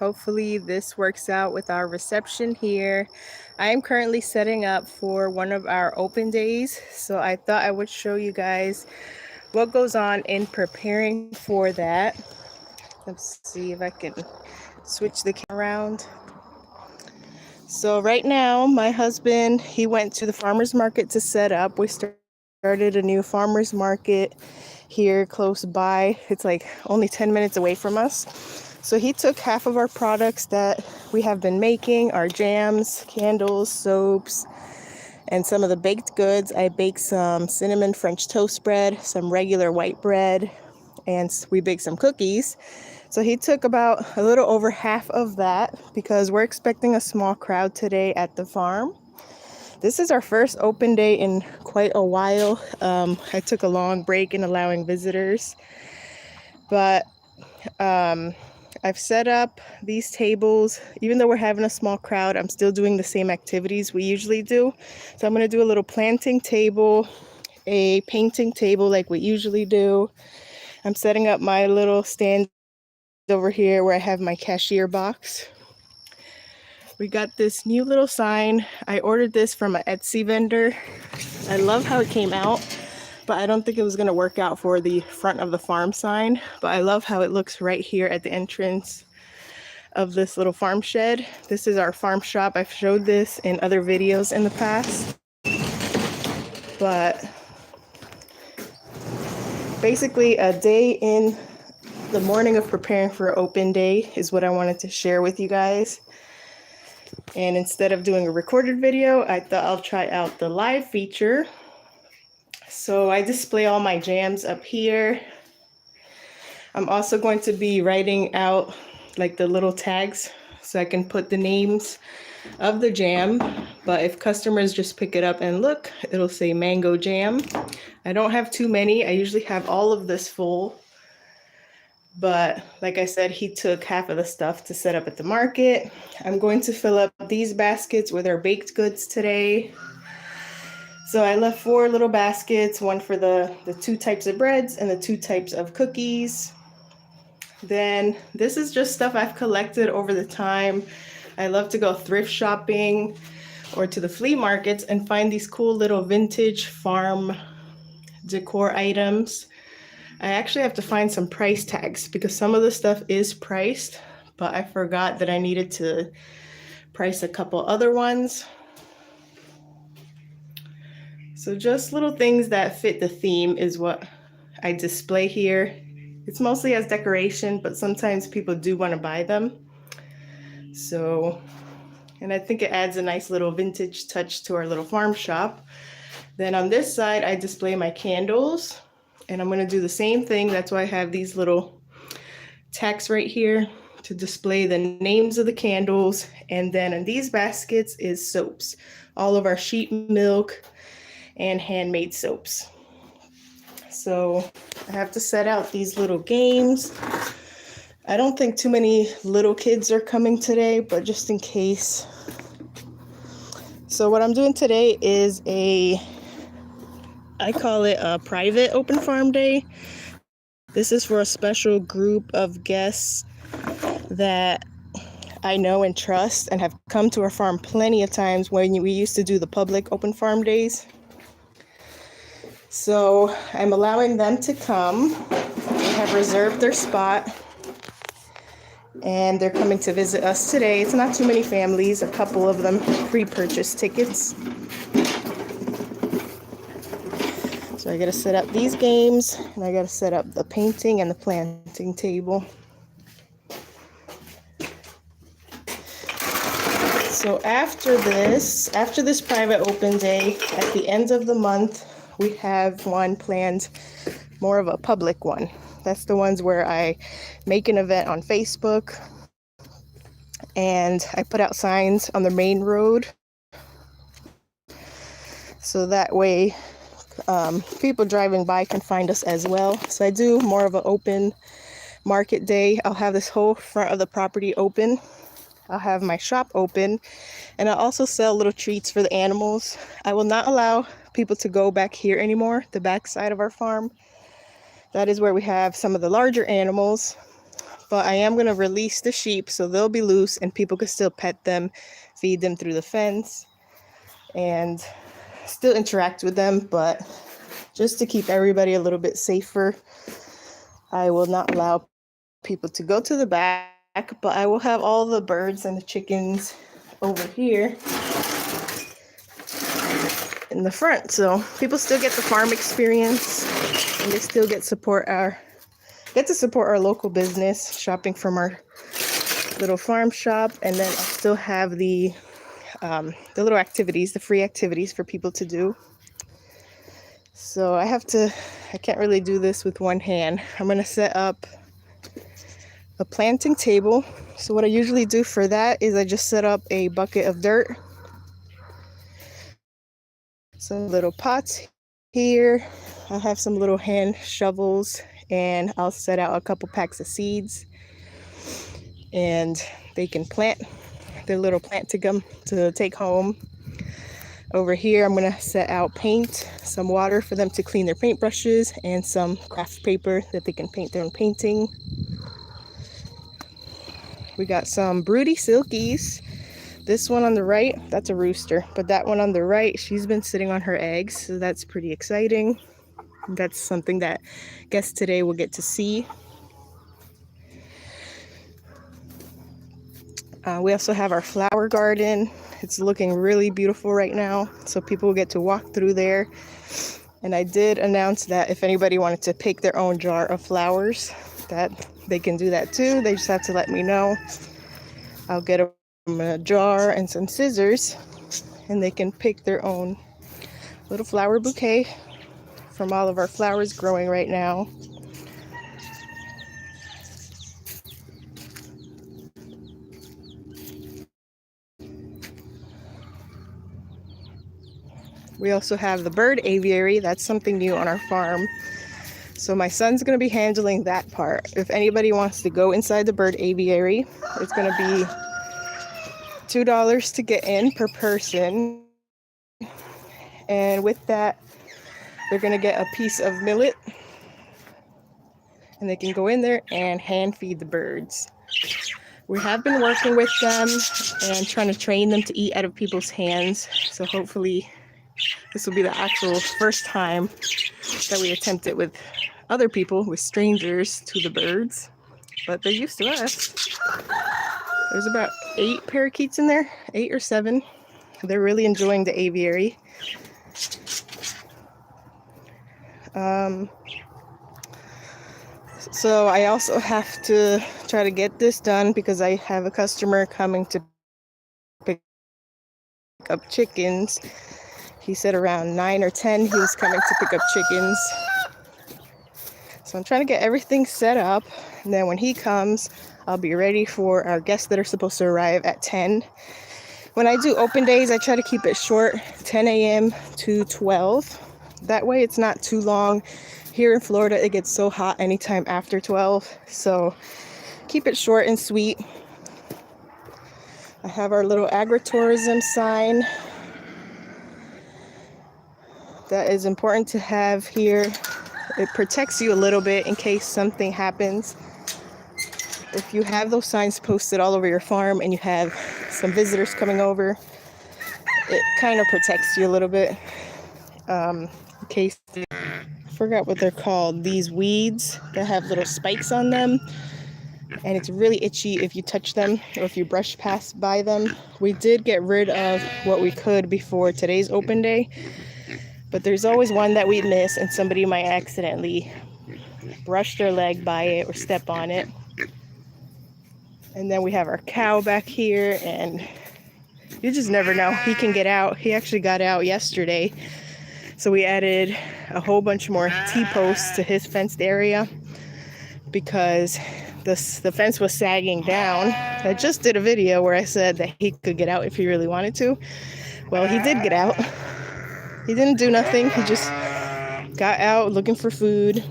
Hopefully this works out with our reception here. I am currently setting up for one of our open days, so I thought I would show you guys what goes on in preparing for that. Let's see if I can switch the camera around. So right now, my husband, he went to the farmer's market to set up. We started a new farmer's market here close by. It's like only 10 minutes away from us. So he took half of our products that we have been making, our jams, candles, soaps, and some of the baked goods. I baked some cinnamon French toast bread, some regular white bread, and we baked some cookies. So he took about a little over half of that because we're expecting a small crowd today at the farm. This is our first open day in quite a while. I took a long break in allowing visitors, but I've set up these tables. Even though we're having a small crowd, I'm still doing the same activities we usually do. So I'm going to do a little planting table, a painting table like we usually do. I'm setting up my little stand over here where I have my cashier box. We got this new little sign. I ordered this from an Etsy vendor. I love how it came out, but I don't think it was going to work out for the front of the farm sign. But I love how it looks right here at the entrance of this little farm shed. This is our farm shop. I've showed this in other videos in the past. But basically a day in the morning of preparing for open day is what I wanted to share with you guys. And instead of doing a recorded video, I thought I'll try out the live feature. So I display all my jams up here. I'm also going to be writing out like the little tags so I can put the names of the jam. But if customers just pick it up and look, it'll say mango jam. I don't have too many. I usually have all of this full. But like I said, he took half of the stuff to set up at the market. I'm going to fill up these baskets with our baked goods today. So I left 4 little baskets, one for the 2 types of breads and the 2 types of cookies. Then this is just stuff I've collected over the time. I love to go thrift shopping or to the flea markets and find these cool little vintage farm decor items. I actually have to find some price tags because some of the stuff is priced, but I forgot that I needed to price a couple other ones. So just little things that fit the theme is what I display here. It's mostly as decoration, but sometimes people do want to buy them. So, and I think it adds a nice little vintage touch to our little farm shop. Then on this side, I display my candles. And I'm going to do the same thing. That's why I have these little tacks right here to display the names of the candles. And then in these baskets is soaps. All of our sheep milk and handmade soaps. So I have to set out these little games. I don't think too many little kids are coming today, but just in case. So what I'm doing today is I call it a private open farm day. This is for a special group of guests that I know and trust and have come to our farm plenty of times when we used to do the public open farm days. So I'm allowing them to come. They have reserved their spot and they're coming to visit us today. It's not too many families, a couple of them pre-purchased tickets. So I gotta set up these games and I gotta set up the painting and the planting table. So after this private open day, at the end of the month, we have one planned, more of a public one. That's the ones where I make an event on Facebook and I put out signs on the main road. So that way, people driving by can find us as well. So I do more of an open market day. I'll have this whole front of the property open. I'll have my shop open and I'll also sell little treats for the animals. I will not allow people to go back here anymore, the back side of our farm. That is where we have some of the larger animals. but I am going to release the sheep so they'll be loose and people can still pet them, feed them through the fence, and still interact with them. But just to keep everybody a little bit safer, I will not allow people to go to the back, but I will have all the birds and the chickens over here in the front, so people still get the farm experience and they still get to support our local business, shopping from our little farm shop. And then I'll still have the little activities, the free activities for people to do. So I can't really do this with one hand. I'm going to set up a planting table. So what I usually do for that is I just set up a bucket of dirt, some little pots here. I'll have some little hand shovels, and I'll set out a couple packs of seeds, and they can plant their little plant to take home. Over here, I'm going to set out paint, some water for them to clean their paintbrushes, and some craft paper that they can paint their own painting. We got some broody silkies. This one on the right, that's a rooster, but that one on the right, she's been sitting on her eggs, so that's pretty exciting. That's something that guests today will get to see. We also have our flower garden. It's looking really beautiful right now, so people will get to walk through there. And I did announce that if anybody wanted to pick their own jar of flowers, that they can do that too. They just have to let me know. I'll get them a jar and some scissors, and they can pick their own little flower bouquet from all of our flowers growing right now. We also have the bird aviary. That's something new on our farm. So my son's going to be handling that part. If anybody wants to go inside the bird aviary, it's going to be $2 to get in per person. And with that, they're going to get a piece of millet. And they can go in there and hand feed the birds. We have been working with them and trying to train them to eat out of people's hands. So hopefully this will be the actual first time that we attempt it with other people, with strangers, to the birds. But they're used to us. There's about 8 parakeets in there, 8 or 7. They're really enjoying the aviary. So I also have to try to get this done because I have a customer coming to pick up chickens. He said around 9 or 10 he was coming to pick up chickens. So I'm trying to get everything set up, and then when he comes, I'll be ready for our guests that are supposed to arrive at 10. When I do open days, I try to keep it short, 10 a.m. to 12. That way it's not too long. Here in Florida, it gets so hot anytime after 12. So keep it short and sweet. I have our little agritourism sign. That is important to have here. It protects you a little bit in case something happens. If you have those signs posted all over your farm and you have some visitors coming over, it kind of protects you a little bit. In case, I forgot what they're called, these weeds that have little spikes on them, and it's really itchy if you touch them or if you brush past by them. We did get rid of what we could before today's open day, but there's always one that we miss, and somebody might accidentally brush their leg by it or step on it. And then we have our cow back here, and you just never know. He can get out. He actually got out yesterday. So we added a whole bunch more T-posts to his fenced area because the fence was sagging down. I just did a video where I said that he could get out if he really wanted to. Well, he did get out. He didn't do nothing. He just got out looking for food.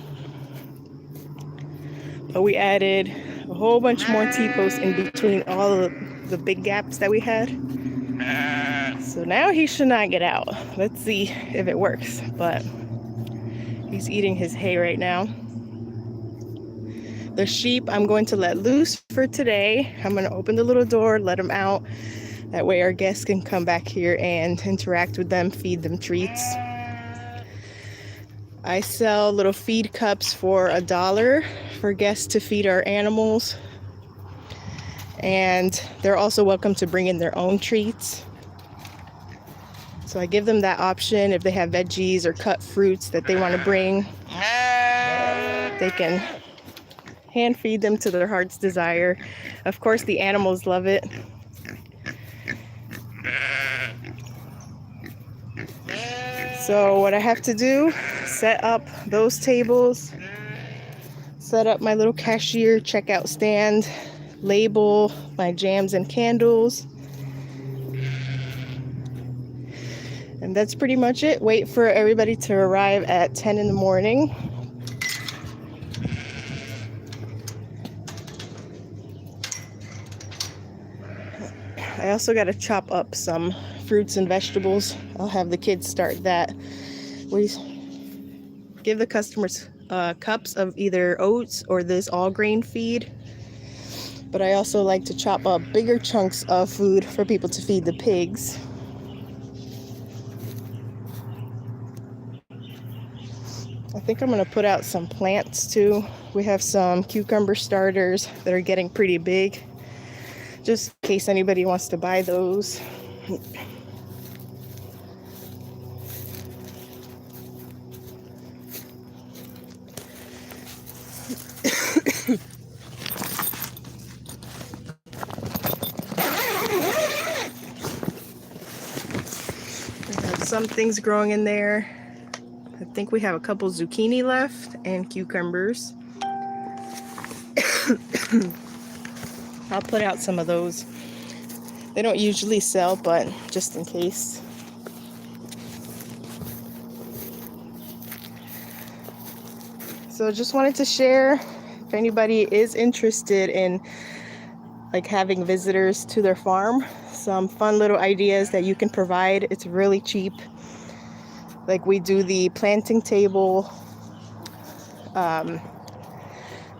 But we added a whole bunch more T-posts in between all of the big gaps that we had. So now he should not get out. Let's see if it works. But he's eating his hay right now. The sheep I'm going to let loose for today. I'm going to open the little door, let them out. That way our guests can come back here and interact with them, feed them treats. I sell little feed cups for $1 for guests to feed our animals. And they're also welcome to bring in their own treats. So I give them that option if they have veggies or cut fruits that they want to bring. They can hand feed them to their heart's desire. Of course, the animals love it. So what I have to do, set up those tables, set up my little cashier checkout stand, label my jams and candles. And that's pretty much it. Wait for everybody to arrive at 10 in the morning. I also got to chop up some fruits and vegetables. I'll have the kids start that. We give the customers cups of either oats or this all grain feed. But I also like to chop up bigger chunks of food for people to feed the pigs. I think I'm going to put out some plants too. We have some cucumber starters that are getting pretty big, just in case anybody wants to buy those. We have some things growing in there. I think we have a couple zucchini left and cucumbers. I'll put out some of those. They don't usually sell, but just in case. So just wanted to share, if anybody is interested in like having visitors to their farm, some fun little ideas that you can provide. It's really cheap. Like we do the planting table.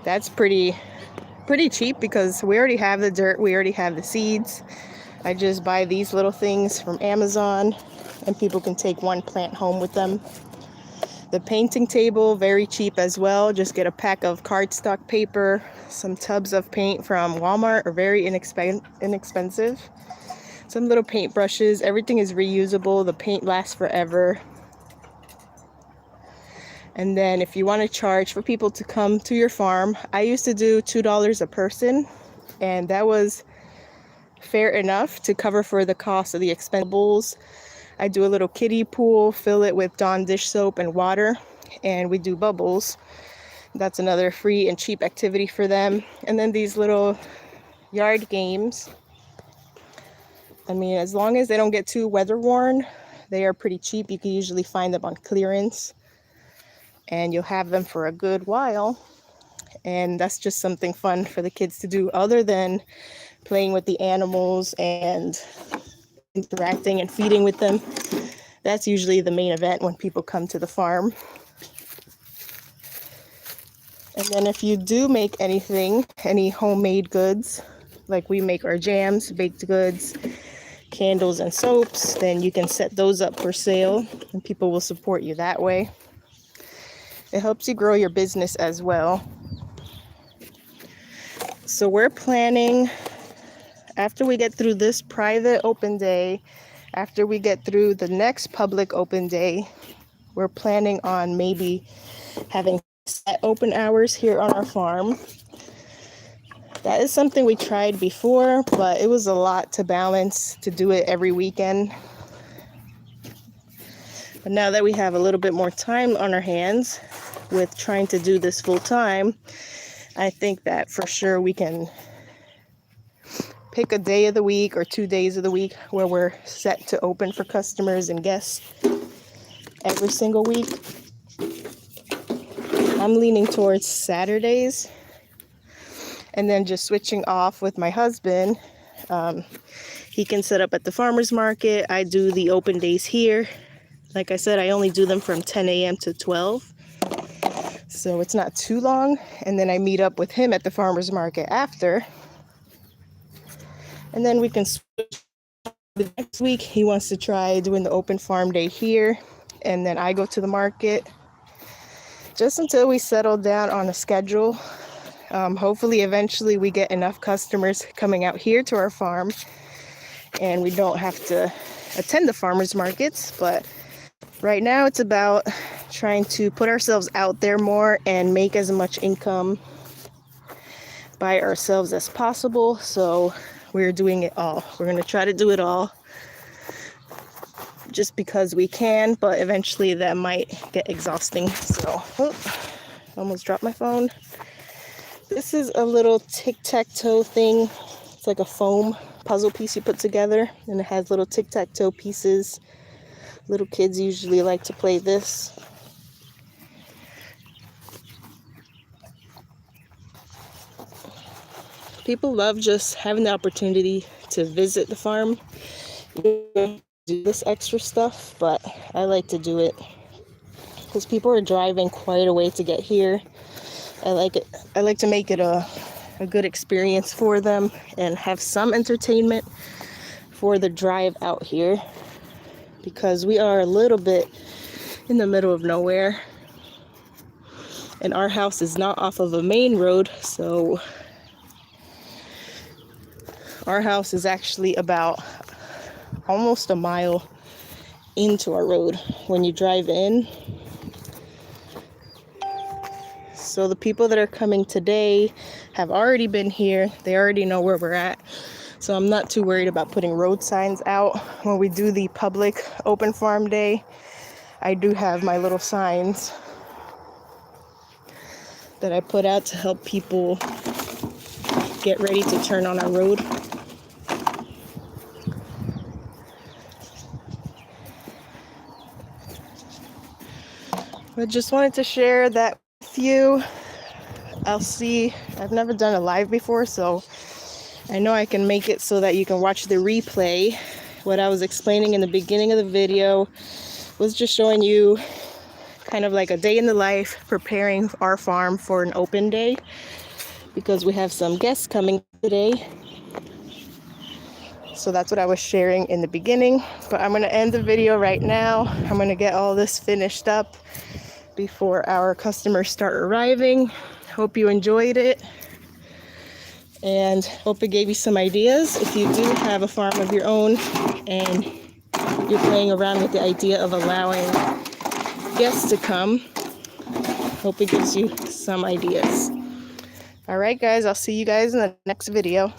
That's pretty cheap because we already have the dirt, we already have the seeds. I just buy these little things from Amazon and people can take one plant home with them. The painting table, very cheap as well. Just get a pack of cardstock paper, some tubs of paint from Walmart, are very inexpensive. Some little paint brushes, everything is reusable. The paint lasts forever. And then if you want to charge for people to come to your farm, I used to do $2 a person, and that was fair enough to cover for the cost of the expendables. I do a little kiddie pool, fill it with Dawn dish soap and water, and we do bubbles. That's another free and cheap activity for them. And then these little yard games. I mean, as long as they don't get too weather worn, they are pretty cheap. You can usually find them on clearance. And you'll have them for a good while. And that's just something fun for the kids to do other than playing with the animals and interacting and feeding with them. That's usually the main event when people come to the farm. And then if you do make anything, any homemade goods, like we make our jams, baked goods, candles and soaps, then you can set those up for sale and people will support you that way. It helps you grow your business as well. So we're planning, after we get through this private open day, after we get through the next public open day, we're planning on maybe having set open hours here on our farm. That is something we tried before, but it was a lot to balance to do it every weekend. But now that we have a little bit more time on our hands with trying to do this full time, I think that for sure we can pick a day of the week or 2 days of the week where we're set to open for customers and guests every single week. I'm leaning towards Saturdays, and then just switching off with my husband. He can set up at the farmer's market. I do the open days here. Like I said, I only do them from 10 a.m. to 12. so it's not too long. And then I meet up with him at the farmer's market after, and then we can switch. The next week he wants to try doing the open farm day here, and then I go to the market, just until we settle down on a schedule. Hopefully eventually we get enough customers coming out here to our farm and we don't have to attend the farmers markets. But right now it's about trying to put ourselves out there more and make as much income by ourselves as possible. So we're doing it all. We're going to try to do it all just because we can, but eventually that might get exhausting. So, almost dropped my phone. This is a little tic-tac-toe thing. It's like a foam puzzle piece you put together, and it has little tic-tac-toe pieces. Little kids usually like to play this. People love just having the opportunity to visit the farm. Do this extra stuff, but I like to do it because people are driving quite a way to get here. I like it. I like to make it a good experience for them and have some entertainment for the drive out here, because we are a little bit in the middle of nowhere and our house is not off of a main road. So our house is actually about almost a mile into our road when you drive in. So the people that are coming today have already been here. They already know where we're at. So I'm not too worried about putting road signs out. When we do the public open farm day, I do have my little signs that I put out to help people get ready to turn on our road. I just wanted to share that with you. I've never done a live before, so I know I can make it so that you can watch the replay. What I was explaining in the beginning of the video was just showing you kind of like a day in the life preparing our farm for an open day, because we have some guests coming today. So that's what I was sharing in the beginning. But I'm going to end the video right now. I'm going to get all this finished up before our customers start arriving. Hope you enjoyed it and hope it gave you some ideas. If you do have a farm of your own and you're playing around with the idea of allowing guests to come, hope it gives you some ideas. All right, guys, I'll see you guys in the next video.